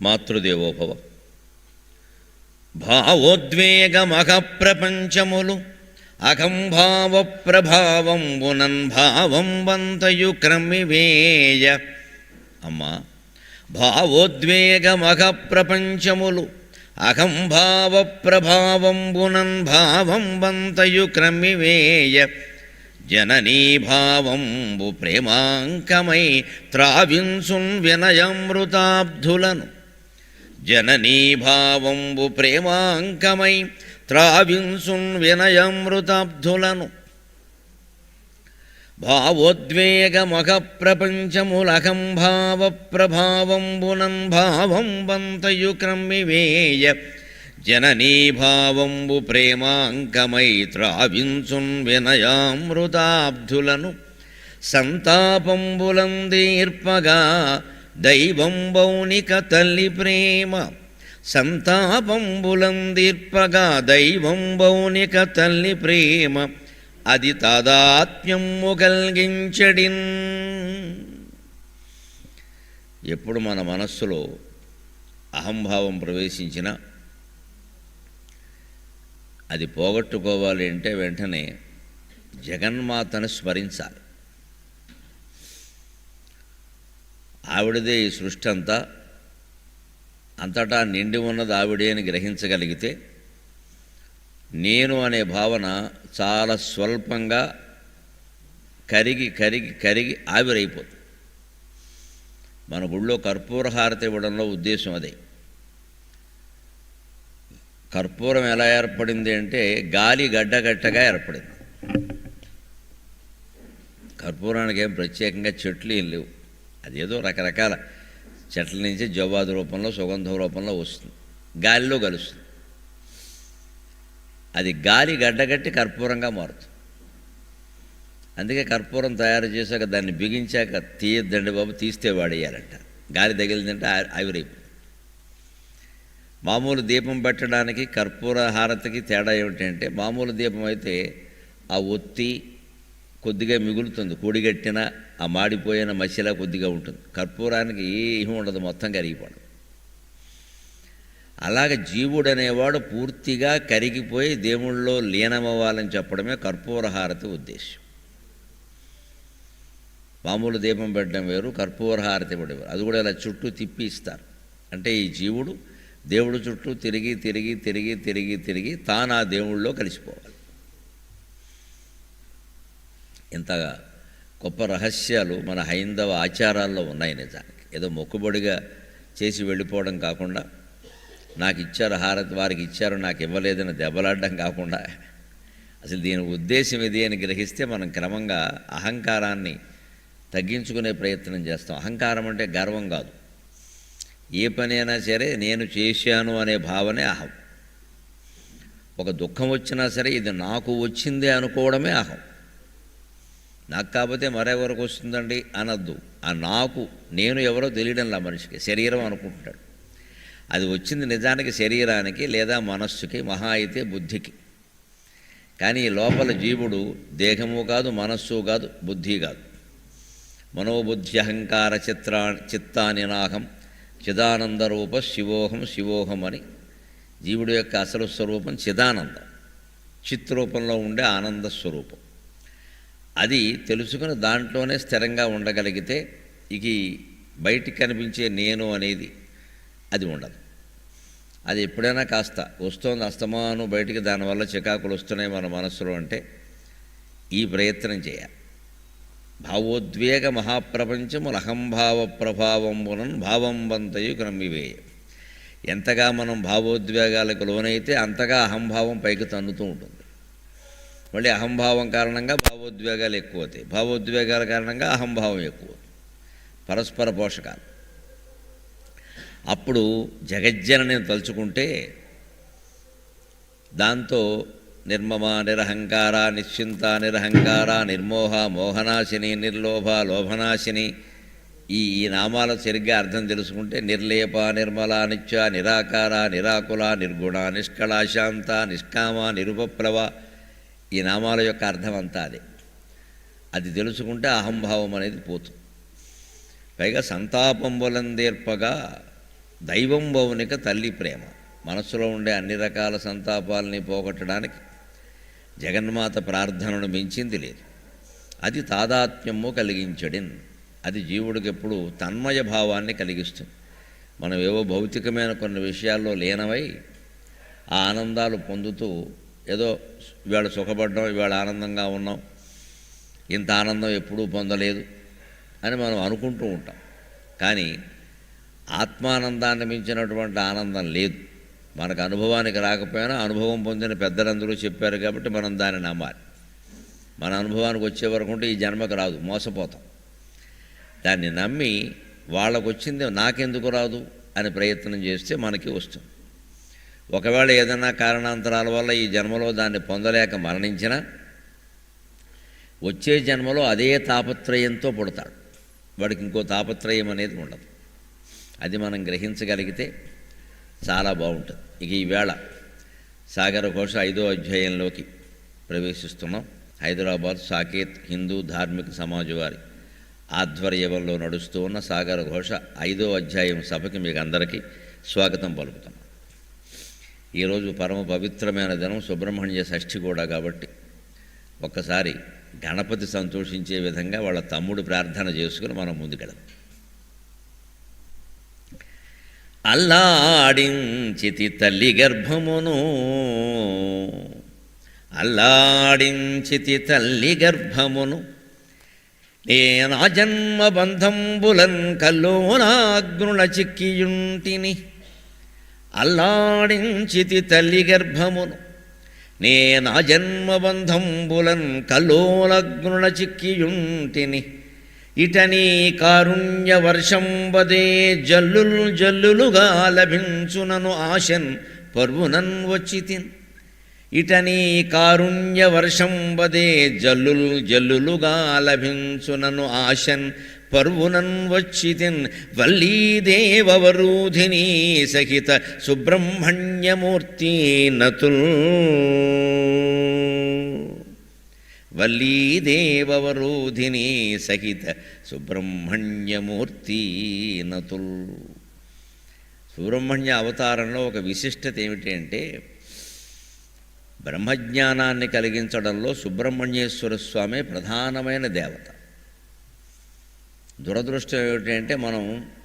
మాతృదేవోభవ. భావోద్వేగమఖ ప్రపంచములు అకంభావ ప్రభావంబునన్ భావం వంతయు క్రమివేయ. అమ్మా, భావోద్వేగమఖ ప్రపంచములు అకంభావ ప్రభావంబునన్ భావం వంతయు క్రమివేయ. జననీ భావంబు ప్రేమాంకమై త్రావింసున్ వినయమృతాబ్ధులను. జననీ భావంబు ప్రేమాంకమై త్రావింసున్ వినయమృతాబ్ధులను. భావోద్వేగమఖ ప్రపంచములకంభావ ప్రభావంబునన్ భావం వంతయు క్రమివేయ. జననీ భావంబు ప్రేమాంకమై త్రావించున్ వినయామృతాబ్ధులను. సంతాపంబులందీర్పగా దైవంబౌనిక తల్లి ప్రేమ. సంతాపంబులందీర్పగా దైవంబౌనిక తల్లి ప్రేమ. అది తాదాత్మ్యము కలిగించడిన్. ఎప్పుడు మన మనస్సులో అహంభావం ప్రవేశించినా అది పోగొట్టుకోవాలి అంటే వెంటనే జగన్మాతను స్మరించాలి. ఆవిడదే ఈ సృష్టి అంతా, అంతటా నిండి ఉన్నది ఆవిడే అని గ్రహించగలిగితే నేను అనే భావన చాలా స్వల్పంగా కరిగి కరిగి కరిగి ఆవిరైపోతుంది. మన గుళ్ళో కర్పూర హారతి ఇవ్వడంలో ఉద్దేశం అదే. కర్పూరం ఎలా ఏర్పడింది అంటే గాలి గడ్డగట్టగా ఏర్పడింది. కర్పూరానికి ఏం ప్రత్యేకంగా చెట్లు ఏం లేవు. అదేదో రకరకాల చెట్ల నుంచి జవ్వాదు రూపంలో సుగంధం రూపంలో వస్తుంది, గాలిలో కలుస్తుంది. అది గాలి గడ్డగట్టి కర్పూరంగా మారుతుంది. అందుకే కర్పూరం తయారు చేశాక దాన్ని బిగించాక తీయద్దండి బాబు, తీస్తే వాడేయాలంట. గాలి తగిలిందంటే ఆవిరైపోతుంది. మామూలు దీపం పెట్టడానికి కర్పూర హారతికి తేడా ఏమిటంటే, మామూలు దీపం అయితే ఆ ఒత్తి కొద్దిగా మిగులుతుంది, కూడిగట్టిన ఆ మాడిపోయిన మసిలా కొద్దిగా ఉంటుంది. కర్పూరానికి ఏమీ ఉండదు, మొత్తం కరిగిపోవడం. అలాగే జీవుడు అనేవాడు పూర్తిగా కరిగిపోయి దేవుళ్ళలో లీనమవ్వాలని చెప్పడమే కర్పూర హారతి ఉద్దేశం. మామూలు దీపం పెట్టడం వేరు, కర్పూర హారతి ఇవ్వడం వేరు. అది కూడా ఇలా చుట్టూ తిప్పి ఇస్తారు. అంటే ఈ జీవుడు దేవుడు చుట్టూ తిరిగి తిరిగి తిరిగి తిరిగి తిరిగి తాను ఆ దేవుళ్ళలో కలిసిపోవాలి. ఇంత గొప్ప రహస్యాలు మన హైందవ ఆచారాల్లో ఉన్నాయి. నిజానికి ఏదో మొక్కుబడిగా చేసి వెళ్ళిపోవడం కాకుండా, నాకు ఇచ్చారు హారతి, వారికి ఇచ్చారు నాకు ఇవ్వలేదని దెబ్బలాడడం కాకుండా, అసలు దీని ఉద్దేశం ఇది అని గ్రహిస్తే మనం క్రమంగా అహంకారాన్ని తగ్గించుకునే ప్రయత్నం చేస్తాం. అహంకారం అంటే గర్వం కాదు. ఏ పనైనా సరే నేను చేశాను అనే భావనే అహం. ఒక దుఃఖం వచ్చినా సరే ఇది నాకు వచ్చిందే అనుకోవడమే అహం. నాకు కాకపోతే మరెవరికి వస్తుందండి అనద్దు. ఆ నాకు, నేను ఎవరో తెలియడంలా మనిషికి. శరీరం అనుకుంటున్నాడు. అది వచ్చింది నిజానికి శరీరానికి లేదా మనస్సుకి, మహా అయితే బుద్ధికి. కానీ ఈ లోపల జీవుడు దేహము కాదు, మనస్సు కాదు, బుద్ధి కాదు. మనోబుద్ధి అహంకార చిత్తాని నాహం చిదానందరూప శివోహం శివోహం అని జీవుడు యొక్క అసలు స్వరూపం చిదానందం, చిత్ రూపంలో ఉండే ఆనంద స్వరూపం. అది తెలుసుకుని దాంట్లోనే స్థిరంగా ఉండగలిగితే ఇక బయటికి కనిపించే నేను అనేది అది ఉండదు. అది ఎప్పుడైనా కాస్త వస్తోంది అస్తమాను బయటికి, దానివల్ల చికాకులు వస్తున్నాయి మన మనస్సులో అంటే ఈ ప్రయత్నం చేయాలి. భావోద్వేగ మహాప్రపంచముల అహంభావ ప్రభావంబునన్ భావం వంతయు క్రమివేయ. ఎంతగా మనం భావోద్వేగాలకు లోనైతే అంతగా అహంభావం పైకి తన్నుతూ ఉంటుంది. మళ్ళీ అహంభావం కారణంగా భావోద్వేగాలు ఎక్కువ అవుతాయి, భావోద్వేగాల కారణంగా అహంభావం ఎక్కువ. పరస్పర పోషకాలు. అప్పుడు జగజ్జనని తలుచుకుంటే దాంతో నిర్మమ నిరహంకార నిశ్చింత నిరహంకార నిర్మోహ మోహనాశిని నిర్లోభ లోభనాశిని ఈ నామాల సరిగ్గా అర్థం తెలుసుకుంటే నిర్లేప నిర్మల నిత్య నిరాకార నిరాకుల నిర్గుణ నిష్కళ శాంత నిష్కామ నిరుపప్లవ ఈ నామాల యొక్క అర్థం అంతా అదే. అది తెలుసుకుంటే అహంభావం అనేది పోతుంది. పైగా సంతాపంబులందేర్పగా దైవం బౌనిక తల్లి ప్రేమ. మనస్సులో ఉండే అన్ని రకాల సంతాపాలని పోగొట్టడానికి జగన్మాత ప్రార్థనను మించింది లేదు. అది తాదాత్మ్యము కలిగించడిన్. అది జీవుడికి ఎప్పుడు తన్మయ భావాన్ని కలిగిస్తుంది. మనం ఏవో భౌతికమైన కొన్ని విషయాల్లో లీనమై ఆ ఆనందాలు పొందుతూ ఏదో ఇవాళ సుఖపడ్డాం, ఇవాళ ఆనందంగా ఉన్నాం, ఇంత ఆనందం ఎప్పుడూ పొందలేదు అని మనం అనుకుంటూ ఉంటాం. కానీ ఆత్మానందాన్ని మించినటువంటి ఆనందం లేదు. మనకు అనుభవానికి రాకపోయినా అనుభవం పొందిన పెద్దలందరూ చెప్పారు కాబట్టి మనం దాన్ని నమ్మాలి. మన అనుభవానికి వచ్చే వరకు ఉంటే ఈ జన్మకు రాదు, మోసపోతాం. దాన్ని నమ్మి వాళ్ళకు వచ్చింది నాకెందుకు రాదు అని ప్రయత్నం చేస్తే మనకి వస్తుంది. ఒకవేళ ఏదైనా కారణాంతరాల వల్ల ఈ జన్మలో దాన్ని పొందలేక మరణించినా వచ్చే జన్మలో అదే తాపత్రయంతో పుడతాడు. వాడికి ఇంకో తాపత్రయం అనేది ఉండదు. అది మనం గ్రహించగలిగితే చాలా బాగుంటుంది. ఇక ఈవేళ సాగర ఘోష 5వ అధ్యాయంలోకి ప్రవేశిస్తున్నాం. హైదరాబాద్ సాకేత్ హిందూ ధార్మిక సమాజ్ వారి ఆధ్వర్యంలో నడుస్తూ ఉన్న సాగర ఘోష 5వ అధ్యాయం సభకి మీకు అందరికీ స్వాగతం పలుకుతున్నాం. ఈరోజు పరమ పవిత్రమైన దినం, సుబ్రహ్మణ్య షష్ఠి కూడా కాబట్టి ఒక్కసారి గణపతి సంతోషించే విధంగా వాళ్ళ తమ్ముడు ప్రార్థన చేసుకుని మనం ముందుకెళ్దాం. అల్లాడించితి తల్లి గర్భమును, అల్లాడించితి తల్లి గర్భమును, నేనా జన్మ బంధంబులన్ కల్లోనాగ్నుల చిక్కియుంటిని. అల్లాడించితి తల్లి గర్భమును, నేనా జన్మ బంధంబులన్ కల్లోలగ్నుల చిక్కియుంటిని. ఇటనీ కారుణ్య వర్షంబదే జల్లుల్ జల్లులుగా లభించునను ఆశన్ పర్వునన్ వచ్చితిన్. ఇటనీ కారుణ్య వర్షంబదే జల్లుల్ జల్లులుగా లభించునను ఆశన్ పర్వునన్ వచ్చితిన్. వల్లీదేవవరూధినీ సహిత సుబ్రహ్మణ్యమూర్తి నతుల్. వల్లీదేవవరూధినీ సహిత సుబ్రహ్మణ్యమూర్తి నతుల్. సుబ్రహ్మణ్య అవతారంలో ఒక విశిష్టత ఏమిటి అంటే, బ్రహ్మజ్ఞానాన్ని కలిగించడంలో సుబ్రహ్మణ్యేశ్వర స్వామి ప్రధానమైన దేవత. దురదృష్టం ఏమిటంటే, మనం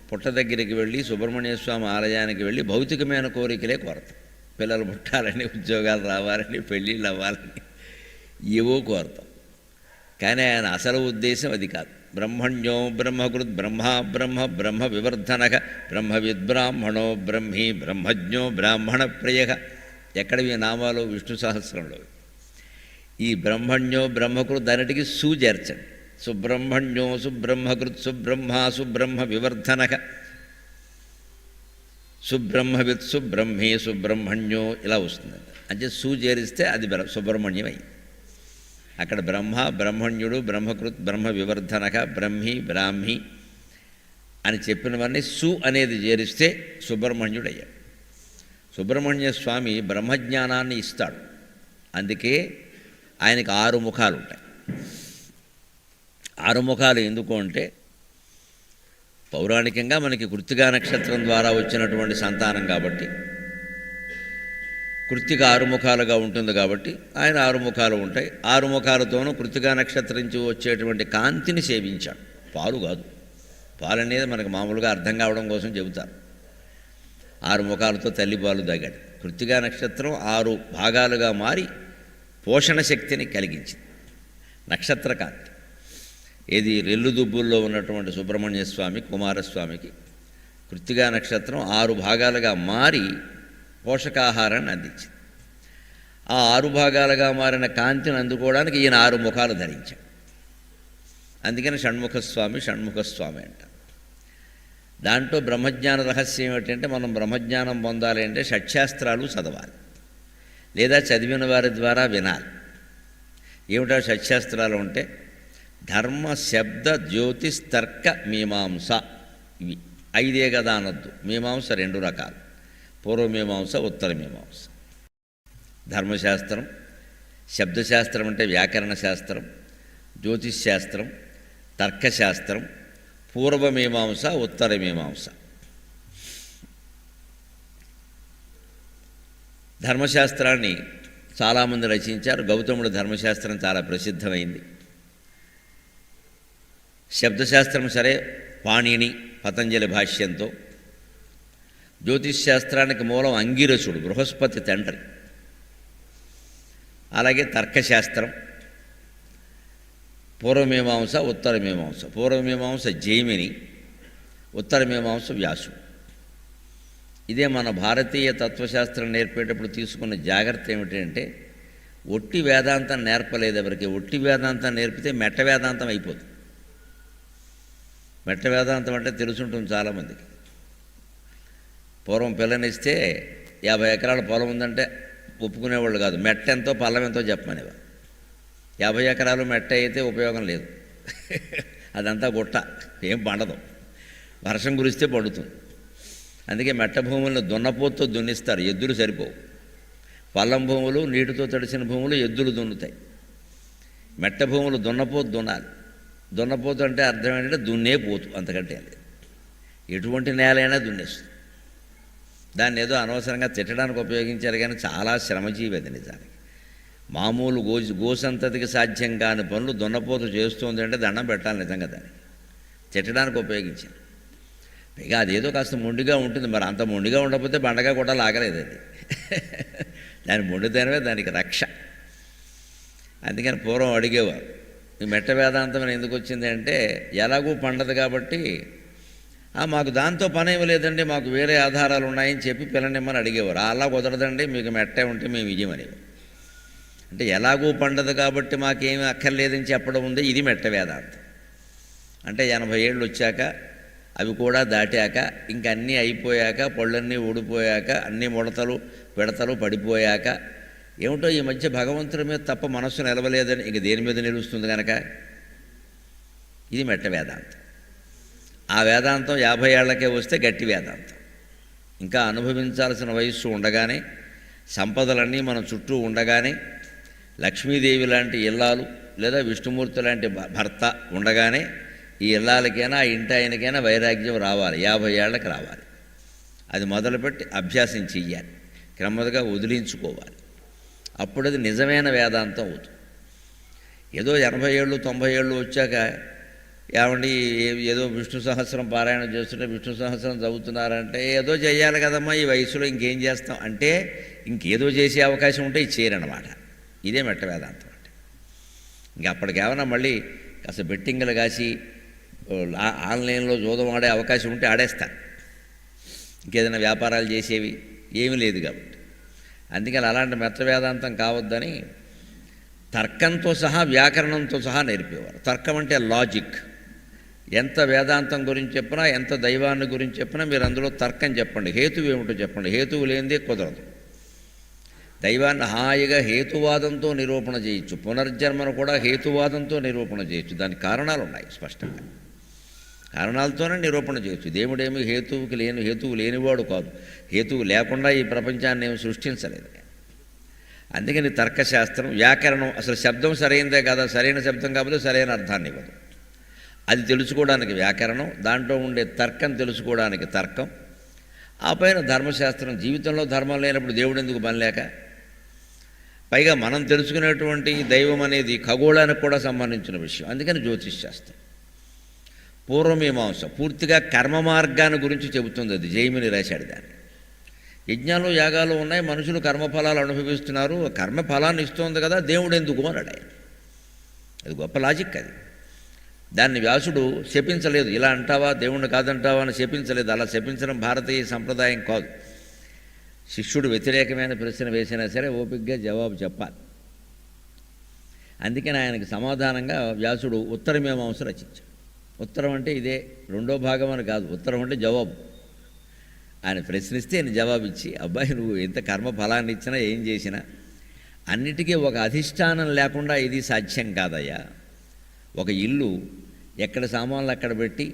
పుట్ట దగ్గరికి వెళ్ళి సుబ్రహ్మణ్య స్వామి ఆలయానికి వెళ్ళి భౌతికమైన కోరికలే కోరతాం. పిల్లలు పుట్టాలని, ఉద్యోగాలు రావాలని, పెళ్ళిళ్ళు అవ్వాలని ఏవో కోరతాం. కానీ ఆయన అసలు ఉద్దేశం అది కాదు. బ్రహ్మణ్యో బ్రహ్మకృత్ బ్రహ్మ బ్రహ్మ బ్రహ్మ వివర్ధనక బ్రహ్మవిద్బ్రాహ్మణో బ్రహ్మీ బ్రహ్మజ్ఞో బ్రాహ్మణ ప్రియ. ఎక్కడవి నామాలు? విష్ణు సహస్రంలో. ఈ బ్రహ్మణ్యో బ్రహ్మకృత్ అన్నిటికీ సు చేర్చండి. సుబ్రహ్మణ్యో సుబ్రహ్మకృత్ సుబ్రహ్మ సుబ్రహ్మ వివర్ధనక సుబ్రహ్మవిత్ సుబ్రహ్మీ సుబ్రహ్మణ్యో ఇలా వస్తుంది. అంటే సు చేరిస్తే అది సుబ్రహ్మణ్యం అయింది. అక్కడ బ్రహ్మ బ్రహ్మణ్యుడు బ్రహ్మకృత్ బ్రహ్మ వివర్ధనక బ్రహ్మి బ్రాహ్మి అని చెప్పినవన్నీ సు అనేది చేరిస్తే సుబ్రహ్మణ్యుడు అయ్యాడు. సుబ్రహ్మణ్య స్వామి బ్రహ్మజ్ఞానాన్ని ఇస్తాడు. అందుకే ఆయనకి 6 ముఖాలు ఉంటాయి. 6 ముఖాలు ఎందుకు అంటే, పౌరాణికంగా మనకి కృత్తికా నక్షత్రం ద్వారా వచ్చినటువంటి సంతానం కాబట్టి కృత్తిక 6 ముఖాలుగా ఉంటుంది కాబట్టి ఆయన 6 ముఖాలు ఉంటాయి. 6 ముఖాలతోనూ కృత్తికా నక్షత్రం నుంచి వచ్చేటువంటి కాంతిని సేవించాడు. పాలు కాదు, పాలు అనేది మనకు మామూలుగా అర్థం కావడం కోసం చెబుతారు. 6 ముఖాలతో తల్లి పాలు తాగాడు. కృత్తికా నక్షత్రం 6 భాగాలుగా మారి పోషణ శక్తిని కలిగించింది. నక్షత్ర కాంతి ఏది రెల్లు దుబ్బుల్లో ఉన్నటువంటి సుబ్రహ్మణ్య స్వామి కుమారస్వామికి కృత్తికా నక్షత్రం 6 భాగాలుగా మారి పోషకాహారాన్ని అందించింది. ఆ 6 భాగాలుగా మారిన కాంతిని అందుకోవడానికి ఈయన 6 ముఖాలు ధరించాడు. అందుకని షణ్ముఖస్వామి షణ్ముఖస్వామి అంటారు. దాంట్లో బ్రహ్మజ్ఞాన రహస్యం ఏమిటంటే, మనం బ్రహ్మజ్ఞానం పొందాలి అంటే షట్శాస్త్రాలు చదవాలి, లేదా చదివిన వారి ద్వారా వినాలి. ఏమిటా షట్శాస్త్రాలు అంటే ధర్మ శబ్ద జ్యోతిస్తర్క మీమాంస. ఇవి 5 కదా అనొద్దు. మీమాంస 2 రకాలు, పూర్వమీమాంస ఉత్తర మీమాంస. ధర్మశాస్త్రం, శబ్దశాస్త్రం అంటే వ్యాకరణ శాస్త్రం, జ్యోతిష్ శాస్త్రం, తర్కశాస్త్రం, పూర్వమీమాంస ఉత్తర మీమాంస. ధర్మశాస్త్రాన్ని చాలామంది రచించారు. గౌతముడి ధర్మశాస్త్రం చాలా ప్రసిద్ధమైంది. శబ్దశాస్త్రం సరే పాణిని పతంజలి భాష్యంతో, జ్యోతిష్ శాస్త్రానికి మూలం అంగిరసుడు బృహస్పతి తండ్రి. అలాగే తర్కశాస్త్రం, పూర్వమీమాంస ఉత్తరమీమాంస. పూర్వమీమాంస జైమిని, ఉత్తరమీమాంస వ్యాసుడు. ఇదే మన భారతీయ తత్వశాస్త్రం నేర్పేటప్పుడు తీసుకున్న జాగ్రత్త ఏమిటంటే, ఒట్టి వేదాంతం నేర్పలేదు ఎవరికి. ఒట్టి వేదాంతం నేర్పితే మెట్ట వేదాంతం అయిపోతుంది. మెట్ట వేదాంతం అంటే తెలుసుంటుంది చాలామందికి. పూర్వం పిల్లనిస్తే 50 ఎకరాల పొలం ఉందంటే ఒప్పుకునేవాళ్ళు కాదు. మెట్ట ఎంతో పల్లం ఎంతో చెప్పమనేవారు. 50 ఎకరాలు మెట్ట అయితే ఉపయోగం లేదు. అదంతా గుట్ట, ఏం పండదు. వర్షం కురిస్తే పడుతుంది. అందుకే మెట్ట భూములను దున్నపోతుతో దున్నిస్తారు, ఎద్దులు సరిపోవు. పల్లం భూములు, నీటితో తడిసిన భూములు ఎద్దులు దున్నుతాయి. మెట్ట భూములు దున్నపోతు దున్నాలి. దున్నపోతు అంటే అర్థం ఏంటంటే దున్నే పోతు, అంతకంటే లేదు. ఎటువంటి నేలైనా దున్నేస్తుంది. దాన్ని ఏదో అనవసరంగా తిట్టడానికి ఉపయోగించారు, కానీ చాలా శ్రమజీవి అది నిజానికి. మామూలు గోసంతతికి సాధ్యం కాని పనులు దున్నపోతు చేస్తుంది అంటే దండం పెట్టాలి నిజంగా. దానికి తిట్టడానికి ఉపయోగించారు. పైగా అదేదో కాస్త మొండిగా ఉంటుంది. మరి అంత మొండిగా ఉండకపోతే బండగా కూడా లాగలేదు అది. దాని మొండితనమే దానికి రక్ష. అందుకని పూర్వం అడిగేవారు, ఈ మెట్ట వేదాంతం ఎందుకు వచ్చింది అంటే, ఎలాగూ పండదు కాబట్టి మాకు దాంతో పనేమి లేదండి, మాకు వేరే ఆధారాలు ఉన్నాయని చెప్పి పిల్లనిమ్మని అడిగేవారు. అలా కుదరదండి, మీకు మెట్టే ఉంటే మేము విజయమనేవారు. అంటే ఎలాగూ పండదు కాబట్టి మాకేమీ అక్కర్లేదని చెప్పడం ఉంది. ఇది మెట్ట వేదాంతం. అంటే 80 ఏళ్ళు వచ్చాక, అవి కూడా దాటాక, ఇంక అన్నీ అయిపోయాక, పళ్ళన్నీ ఊడిపోయాక, అన్ని ముడతలు పిడతలు పడిపోయాక, ఏమిటో ఈ మధ్య భగవంతుడి మీద తప్ప మనస్సు నిలవలేదని ఇంక దేని మీద నిలుస్తుంది కనుక ఇది మెట్ట వేదాంతం. ఆ వేదాంతం 50 ఏళ్లకే వస్తే గట్టి వేదాంతం. ఇంకా అనుభవించాల్సిన వయస్సు ఉండగానే, సంపదలన్నీ మన చుట్టూ ఉండగానే, లక్ష్మీదేవి లాంటి ఇల్లాలు లేదా విష్ణుమూర్తి లాంటి భర్త ఉండగానే, ఈ ఇల్లాలకైనా ఆ ఇంటి ఆయనకైనా వైరాగ్యం రావాలి. 50 ఏళ్ళకి రావాలి. అది మొదలుపెట్టి అభ్యాసం చెయ్యాలి, క్రమదిగా వదిలించుకోవాలి. అప్పుడు అది నిజమైన వేదాంతం అవుతుంది. ఏదో 80 ఏళ్ళు 90 ఏళ్ళు వచ్చాక ఏమండి ఏదో విష్ణు సహస్రం పారాయణం చేస్తుంటే విష్ణు సహస్రం చదువుతున్నారంటే, ఏదో చేయాలి కదమ్మా ఈ వయసులో, ఇంకేం చేస్తాం అంటే ఇంకేదో చేసే అవకాశం ఉంటే ఇది చేయరన్నమాట. ఇదే మెట్ట వేదాంతం అంటే. ఇంక అప్పటికేమన్నా మళ్ళీ కాస్త బెట్టింగ్లు కాసి ఆన్లైన్లో జూదం ఆడే అవకాశం ఉంటే ఆడేస్తాను. ఇంకేదైనా వ్యాపారాలు చేసేవి ఏమీ లేదు కాబట్టి. అందుకని అలాంటి మెట్ట వేదాంతం కావద్దని తర్కంతో సహా వ్యాకరణంతో సహా నేర్పేవారు. తర్కం అంటే లాజిక్. ఎంత వేదాంతం గురించి చెప్పినా, ఎంత దైవాన్ని గురించి చెప్పినా మీరు అందులో తర్కం చెప్పండి, హేతువు ఏమిటో చెప్పండి. హేతువు లేనిదే కుదరదు. దైవాన్ని హాయిగా హేతువాదంతో నిరూపణ చేయొచ్చు. పునర్జన్మను కూడా హేతువాదంతో నిరూపణ చేయొచ్చు. దానికి కారణాలు ఉన్నాయి స్పష్టంగా. కారణాలతోనే నిరూపణ చేయొచ్చు. దేవుడేమి హేతువు లేనివాడు కాదు. హేతువు లేకుండా ఈ ప్రపంచాన్ని ఏమి సృష్టించలేదు. అందుకని తర్కశాస్త్రం, వ్యాకరణం, అసలు శబ్దం సరైనదే కదా, సరైన శబ్దం కాకపోతే సరైన అర్థాన్ని ఇవ్వదు. అది తెలుసుకోవడానికి వ్యాకరణం, దాంట్లో ఉండే తర్కం తెలుసుకోవడానికి తర్కం, ఆ పైన ధర్మశాస్త్రం. జీవితంలో ధర్మం లేనప్పుడు దేవుడు ఎందుకు పని లేక? పైగా మనం తెలుసుకునేటువంటి దైవం అనేది ఖగోళానికి కూడా సంబంధించిన విషయం. అందుకని జ్యోతిష్ శాస్త్రం. పూర్వమీమాంస పూర్తిగా కర్మ మార్గాన్ని గురించి చెబుతుంది. అది జైమిని రాశాడు దాన్ని. యజ్ఞాలు యాగాలు ఉన్నాయి, మనుషులు కర్మఫలాలు అనుభవిస్తున్నారు, కర్మఫలాన్ని ఇస్తుంది కదా, దేవుడు ఎందుకు అన్నాడు ఆయన. అది గొప్ప లాజిక్. అది దాన్ని వ్యాసుడు శపించలేదు. ఇలా అంటావా, దేవుణ్ణి కాదంటావా అని శపించలేదు. అలా శపించడం భారతీయ సంప్రదాయం కాదు. శిష్యుడు వ్యతిరేకమైన ప్రశ్న వేసినా సరే ఓపికగా జవాబు చెప్పాలి. అందుకని ఆయనకు సమాధానంగా వ్యాసుడు ఉత్తరమీమాంస రచించాడు. ఉత్తరం అంటే ఇదే, రెండో భాగం అని కాదు. ఉత్తరం అంటే జవాబు. ఆయన ప్రశ్నిస్తే ఆయన జవాబిచ్చి, అబ్బాయి నువ్వు ఎంత కర్మ ఫలాన్ని ఇచ్చినా ఏం చేసినా అన్నిటికీ ఒక అధిష్టానం లేకుండా ఇది సాధ్యం కాదయ్యా. ఒక ఇల్లు ఎక్కడ సామాన్లు అక్కడ పెట్టి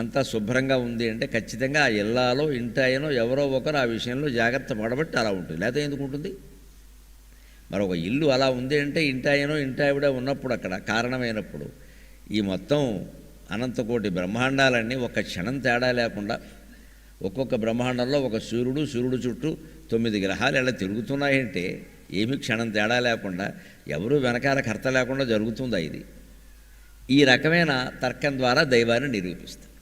అంతా శుభ్రంగా ఉంది అంటే ఖచ్చితంగా ఆ ఇల్లాలో ఇంటాయనో ఎవరో ఒకరు ఆ విషయంలో జాగ్రత్త పడబట్టి అలా ఉంటుంది. లేకపోతే ఎందుకు ఉంటుంది? మరి ఒక ఇల్లు అలా ఉంది అంటే ఇంటాయనో ఇంటావిడ ఉన్నప్పుడు, అక్కడ కారణమైనప్పుడు, ఈ మొత్తం అనంతకోటి బ్రహ్మాండాలన్నీ ఒక క్షణం తేడా లేకుండా ఒక్కొక్క బ్రహ్మాండంలో ఒక సూర్యుడు చుట్టూ 9 గ్రహాలు ఎలా తిరుగుతున్నాయంటే ఏమి క్షణం తేడా లేకుండా ఎవరూ వెనకాల కర్త లేకుండా జరుగుతుందా ఇది? ఈ రకమైన తర్కం ద్వారా దైవాన్ని నిరూపిస్తారు.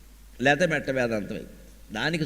లేకపోతే మెట్ట వేదాంతం అయిపోతుంది. దానికి